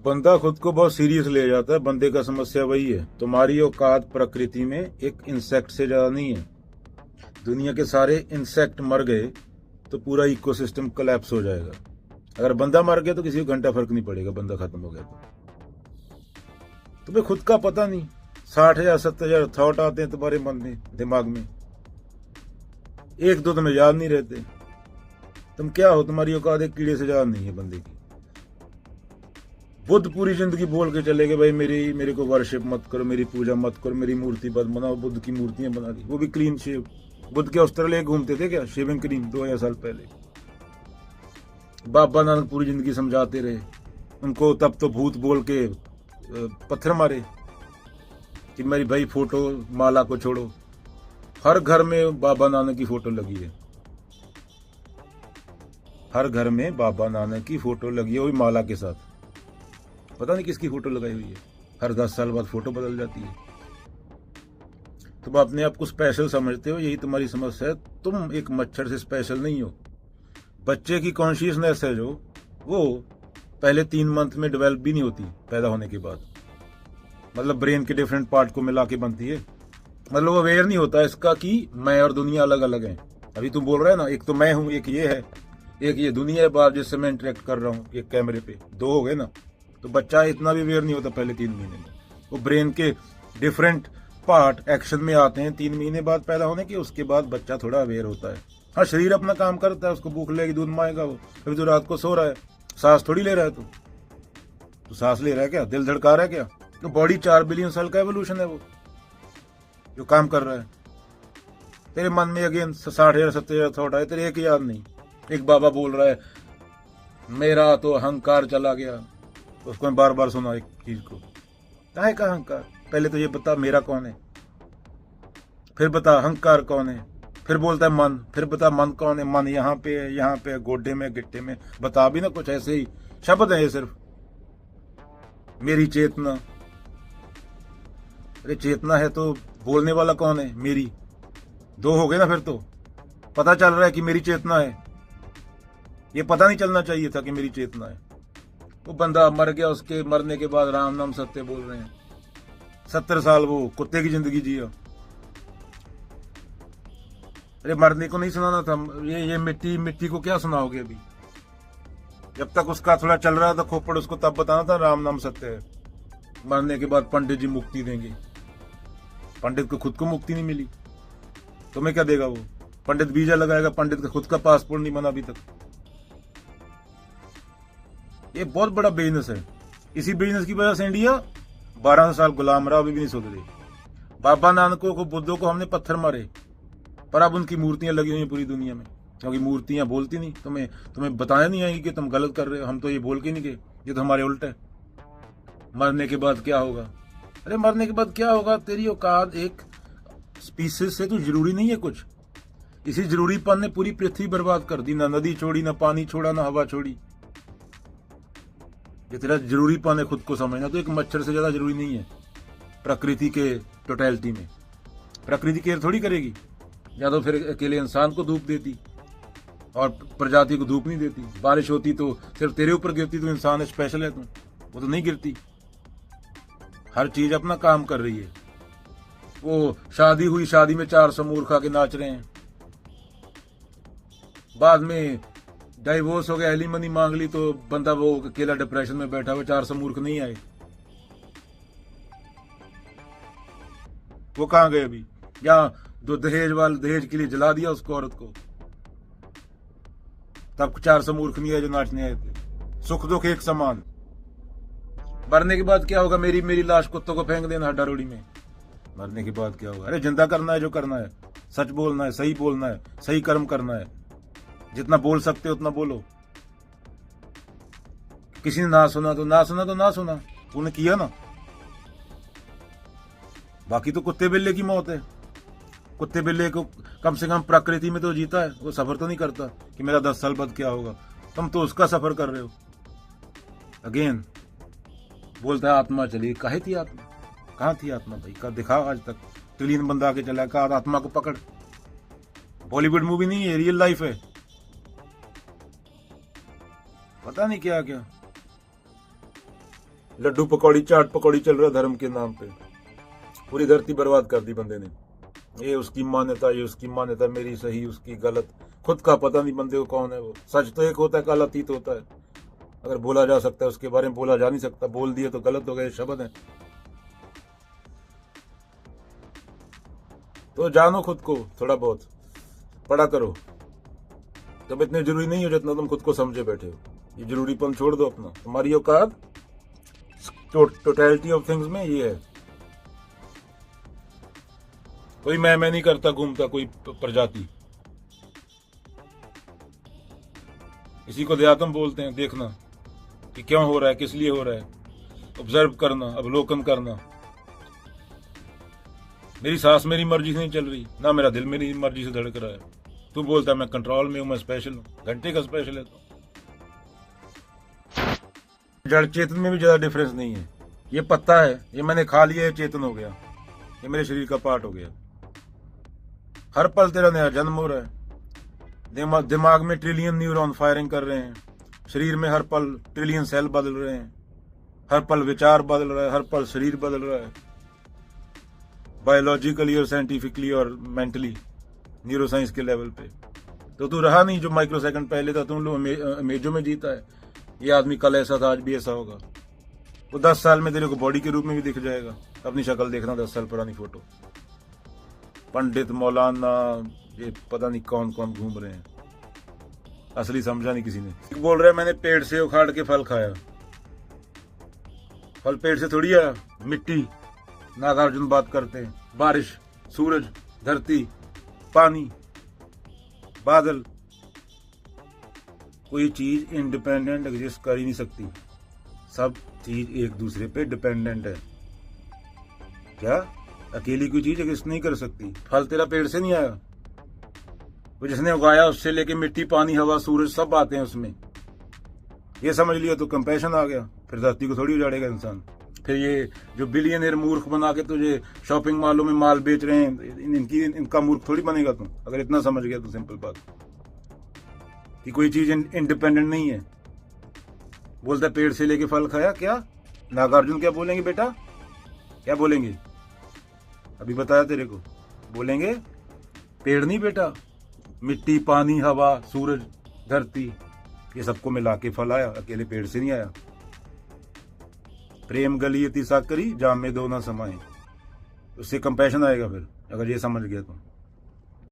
बंदा खुद को बहुत सीरियस ले जाता है। बंदे का समस्या वही है, तुम्हारी औकात प्रकृति में एक इंसेक्ट से ज्यादा नहीं है। दुनिया के सारे इंसेक्ट मर गए तो पूरा इकोसिस्टम कोलैप्स हो जाएगा। अगर बंदा मर गया तो किसी को घंटा फर्क नहीं पड़ेगा, बंदा खत्म हो गया तो। तुम्हें खुद का पता नहीं, 60,000 70,000 थॉट आते हैं तुम्हारे मन में, दिमाग में, एक दो तुम्हें याद नहीं रहते। तुम क्या हो? तुम्हारी औकात एक कीड़े से ज्यादा नहीं है बंदे की। बुद्ध पूरी जिंदगी बोल के चले गए, भाई मेरे को वर्शिप मत करो, मेरी पूजा मत करो, मेरी मूर्ति मत बनाओ। बुद्ध की मूर्तियां बना दी, वो भी क्लीन शेव। बुद्ध के ऑस्ट्रेलिया घूमते थे क्या शेविंग क्रीम 2000 साल पहले? बाबा नानक पूरी जिंदगी समझाते रहे उनको, तब तो भूत बोल के पत्थर मारे कि मेरी भाई फोटो माला को छोड़ो। हर घर में बाबा नानक की फोटो लगी है, हर घर में बाबा नानक की फोटो लगी है, वही माला के साथ। पता नहीं किसकी फोटो लगाई हुई है। हर 10 साल बाद फोटो बदल जाती है। तुम अपने आप को स्पेशल समझते हो, यही तुम्हारी समस्या है। तुम एक मच्छर से स्पेशल नहीं हो। बच्चे की कॉन्शियसनेस है जो, वो पहले 3 मंथ में डेवलप भी नहीं होती पैदा होने के बाद। मतलब ब्रेन के डिफरेंट पार्ट को मिला के बनती है। मतलब वो अवेयर नहीं होता इसका कि मैं और दुनिया अलग अलग है। अभी तुम बोल रहे है ना, एक तो मैं हूं, एक ये है, एक ये दुनिया है बाप जिससे मैं इंटरेक्ट कर रहा हूँ एक कैमरे पे, 2 हो गए ना। तो बच्चा इतना भी अवेयर नहीं होता पहले 3 महीने में। वो ब्रेन के डिफरेंट पार्ट एक्शन में आते हैं 3 महीने बाद पैदा होने के। उसके बाद बच्चा थोड़ा अवेयर होता है। हाँ, शरीर अपना काम करता है, उसको भूख लगेगी दूध मांगेगा वो। अभी तो रात को सो रहा है, सांस थोड़ी ले रहा है तो सांस ले रहा है क्या? दिल धड़का रहा है क्या? तो बॉडी 4 बिलियन साल का एवोल्यूशन है वो जो काम कर रहा है। तेरे मन में अगेन 60,000 70,000 थॉट आए, तेरे एक याद नहीं। एक बाबा बोल रहा है मेरा तो अहंकार चला गया, उसको मैं बार बार सुना एक चीज को। काहे का अहंकार? पहले तो ये बता मेरा कौन है, फिर बता अहंकार कौन है, फिर बोलता है मन, फिर बता मन कौन है। मन यहाँ पे है, यहाँ पे, गोड्डे में, गिट्टे में। बता भी ना कुछ, ऐसे ही शब्द है ये सिर्फ। मेरी चेतना, अरे चेतना है तो बोलने वाला कौन है? मेरी। 2 हो गए ना फिर तो। पता चल रहा है कि मेरी चेतना है। ये पता नहीं चलना चाहिए था कि मेरी चेतना है। वो बंदा मर गया, उसके मरने के बाद राम नाम सत्य बोल रहे हैं। 70 साल वो कुत्ते की जिंदगी जिया। अरे मरने को नहीं सुनाना था। ये मिट्टी को क्या सुनाओगे अभी? जब तक उसका थोड़ा चल रहा था खोपड़, उसको तब बताना था राम नाम सत्य है। मरने के बाद पंडित जी मुक्ति देंगे। पंडित को खुद को मुक्ति नहीं मिली, तुम्हें क्या देगा वो? पंडित वीजा लगाएगा, पंडित का खुद का पासपोर्ट नहीं बना अभी तक। ये बहुत बड़ा बिजनेस है। इसी बिजनेस की वजह से इंडिया 12 साल गुलाम रहा, अभी भी नहीं सुधरे। बाबा नानकों को, बुद्धों को हमने पत्थर मारे, पर अब उनकी मूर्तियां लगी हुई हैं पूरी दुनिया में। क्योंकि मूर्तियां बोलती नहीं। तुम्हें बताने नहीं आएगी कि तुम गलत कर रहे हो। हम तो ये बोल के नहीं गए, ये तो हमारे उल्टा है। मरने के बाद क्या होगा? अरे मरने के बाद क्या होगा? तेरी औकात एक स्पीसीज से तो जरूरी नहीं है कुछ। इसी जरूरीपन ने पूरी पृथ्वी बर्बाद कर दी। ना नदी छोड़ी, ना पानी छोड़ा, ना हवा छोड़ी। ये तेरा जरूरीपन है खुद को समझना। तो एक मच्छर से ज्यादा जरूरी नहीं है प्रकृति के टोटलिटी में। प्रकृति केयर थोड़ी करेगी, या तो फिर अकेले इंसान को धूप देती और प्रजाति को धूप नहीं देती। बारिश होती तो सिर्फ तेरे ऊपर गिरती, तो इंसान है, स्पेशल है तू। वो तो नहीं गिरती। हर चीज अपना काम कर रही है। वो शादी हुई, शादी में 400 मूर्ख आके नाच रहे हैं। बाद में डाइवोर्स हो गया, एलिमनी मांग ली, तो बंदा वो अकेला डिप्रेशन में बैठा हुआ। 400 मूर्ख नहीं आए, वो कहां गए अभी? या जो दहेज के लिए जला दिया उसको, औरत को, तब 400 मूर्ख नहीं आए जो नाचने आए थे। सुख दुख एक समान। मरने के बाद क्या होगा? मेरी लाश कुत्तों को फेंक देना हड्डारोड़ी में। मरने के बाद क्या होगा? अरे जिंदा करना है जो करना है, सच बोलना है, सही बोलना है, सही कर्म करना है। जितना बोल सकते हो उतना बोलो। किसी ने ना सुना तो ना सुना, तो ना सुना, तूने किया ना। बाकी तो कुत्ते बिल्ले की मौत है। कुत्ते बिल्ले को कम से कम प्रकृति में तो जीता है, वो सफर तो नहीं करता कि मेरा 10 साल बाद क्या होगा। तुम तो उसका सफर कर रहे हो। अगेन बोलता है आत्मा चली। काहे थी आत्मा? कहाँ थी आत्मा भाई? का दिखाओ आज तक। ट्रिलियन बंदा आके चला, कहा आत्मा को पकड़। बॉलीवुड मूवी नहीं है, रियल लाइफ है। पता नहीं क्या क्या। लड्डू पकौड़ी चाट पकौड़ी चल रहा धर्म के नाम पे। पूरी धरती बर्बाद कर दी बंदे ने। ये उसकी मान्यता, ये उसकी मान्यता, मेरी सही उसकी गलत। खुद का पता नहीं बंदे को कौन है वो। सच तो एक होता है, काल अतीत होता है। अगर बोला जा सकता है उसके बारे में बोला जा नहीं सकता। बोल दिए तो गलत हो गए शब्द है। तो जानो खुद को, थोड़ा बहुत पढ़ा करो। तब इतने जरूरी नहीं हो जितना तुम खुद को समझे बैठे हो। ये जरूरीपन छोड़ दो अपना। तुम्हारी औकात टोटलिटी ऑफ थिंग्स में ये है। कोई मैं नहीं करता घूमता कोई प्रजाति। इसी को देहात्म बोलते हैं। देखना कि क्यों हो रहा है, किस लिए हो रहा है, ऑब्जर्व करना, अवलोकन करना। मेरी सांस मेरी मर्जी से नहीं चल रही, ना मेरा दिल मेरी मर्जी से धड़क रहा है। तू बोलता है मैं कंट्रोल में हूं, मैं स्पेशल हूं। घंटे का स्पेशल है तो। जड़ चेतन में भी ज्यादा डिफरेंस नहीं है। ये पत्ता है, ये मैंने खा लिया, ये चेतन हो गया, ये मेरे शरीर का पार्ट हो गया। हर पल तेरा नया जन्म हो रहा है। दिमाग में ट्रिलियन न्यूरॉन फायरिंग कर रहे हैं। शरीर में हर पल ट्रिलियन सेल बदल रहे हैं। हर पल विचार बदल रहा है, हर पल शरीर बदल रहा है। बायोलॉजिकली और साइंटिफिकली और मेंटली, न्यूरोसाइंस के लेवल पे। तो तू रहा नहीं जो माइक्रो सेकंड पहले था। तुम लोग इमेजों में जीता है। ये आदमी कल ऐसा था, आज भी ऐसा होगा। वो 10 साल में तेरे को बॉडी के रूप में भी दिख जाएगा। अपनी शक्ल देखना 10 साल पुरानी फोटो। पंडित मौलाना ये पता नहीं कौन कौन घूम रहे हैं। असली समझा नहीं किसी ने। बोल रहा है मैंने पेड़ से उखाड़ के फल खाया। फल पेड़ से थोड़ी आया। मिट्टी, नागार्जुन बात करते हैं। बारिश, सूरज, धरती, पानी, बादल। कोई चीज इंडिपेंडेंट एग्जिस्ट कर ही नहीं सकती। सब चीज एक दूसरे पे डिपेंडेंट है। क्या अकेली कोई चीज एग्जिस्ट नहीं कर सकती? फल तेरा पेड़ से नहीं आया, वो जिसने उगाया उससे लेके मिट्टी, पानी, हवा, सूरज सब आते हैं उसमें। ये समझ लिया तो कंपैशन आ गया। फिर धरती को थोड़ी उजाड़ेगा इंसान। फिर ये जो बिलियनियर मूर्ख बना के तुझे शॉपिंग मॉलों में माल बेच रहे हैं, इनका मूर्ख थोड़ी बनेगा तुम, अगर इतना समझ गया तो। सिंपल बात कि कोई चीज इंडिपेंडेंट नहीं है। बोलता पेड़ से लेके फल खाया। क्या नागार्जुन क्या बोलेंगे बेटा? क्या बोलेंगे? अभी बताया तेरे को। बोलेंगे पेड़ नहीं बेटा, मिट्टी, पानी, हवा, सूरज, धरती, ये सबको मिला के फल आया, अकेले पेड़ से नहीं आया। प्रेम गली अति साकरी, जाम में दो ना समाए। उससे कंपैशन आएगा फिर, अगर ये समझ गया तो।